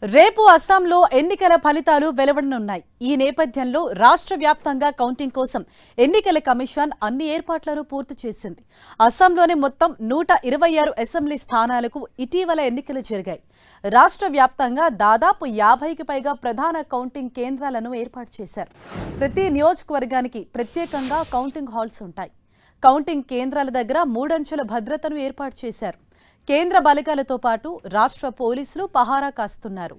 రేపు అస్సాంలో ఎన్నికల ఫలితాలు వెలువడనున్నాయి. ఈ నేపథ్యంలో రాష్ట్ర వ్యాప్తంగా కౌంటింగ్ కోసం ఎన్నికల కమిషన్ అన్ని ఏర్పాట్లను పూర్తి చేసింది. అస్సాంలోని మొత్తం 126 అసెంబ్లీ స్థానాలకు ఇటీవల ఎన్నికలు జరిగాయి. రాష్ట్ర వ్యాప్తంగా దాదాపు 50కి పైగా ప్రధాన కౌంటింగ్ కేంద్రాలను ఏర్పాటు చేశారు. ప్రతి నియోజకవర్గానికి ప్రత్యేకంగా కౌంటింగ్ హాల్స్ ఉంటాయి. కౌంటింగ్ కేంద్రాల దగ్గర 3 అంచెల భద్రతను ఏర్పాటు చేశారు. కేంద్ర బలగాలతో పాటు రాష్ట్ర పోలీసులు పహారా కాస్తున్నారు.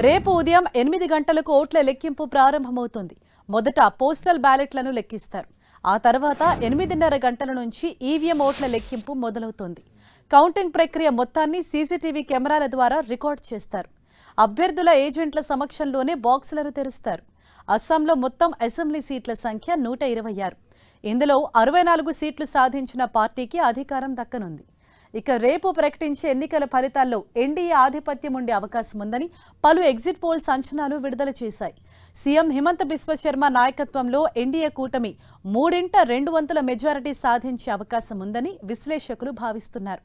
రేపు ఉదయం 8 గంటలకు ఓట్ల లెక్కింపు ప్రారంభమవుతుంది. మొదట పోస్టల్ బ్యాలెట్లను లెక్కిస్తారు. ఆ తర్వాత 8:30 గంటల నుంచి ఈవీఎం ఓట్ల లెక్కింపు మొదలవుతుంది. కౌంటింగ్ ప్రక్రియ మొత్తాన్ని సీసీటీవీ కెమెరాల ద్వారా రికార్డ్ చేస్తారు. అభ్యర్థుల ఏజెంట్ల సమక్షంలోనే బాక్సులను తెరుస్తారు. అస్సాంలో మొత్తం అసెంబ్లీ సీట్ల సంఖ్య 126. ఇందులో 64 సీట్లు సాధించిన పార్టీకి అధికారం దక్కనుంది. ఇక రేపు ప్రకటించే ఎన్నికల ఫలితాల్లో ఎన్డీఏ ఆధిపత్యం ఉండే అవకాశం ఉందని పలు ఎగ్జిట్ పోల్స్ అంచనాలు విడుదల చేశాయి. సీఎం హిమంత బిశ్వ శర్మ నాయకత్వంలో ఎన్డీఏ కూటమి 2/3 మెజారిటీ సాధించే అవకాశం ఉందని విశ్లేషకులు భావిస్తున్నారు.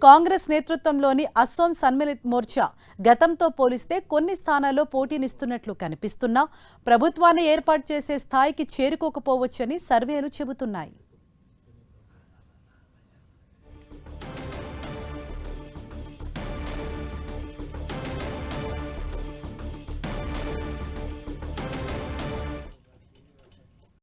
కాంగ్రెస్ నేతృత్వంలోని అస్సాం సన్మిలిత్ మోర్చా గతంతో పోలిస్తే కొన్ని స్థానాల్లో పోటీనిస్తున్నట్లు కనిపిస్తున్నా ప్రభుత్వాన్ని ఏర్పాటు చేసే స్థాయికి చేరుకోకపోవచ్చని సర్వేలు చెబుతున్నాయి.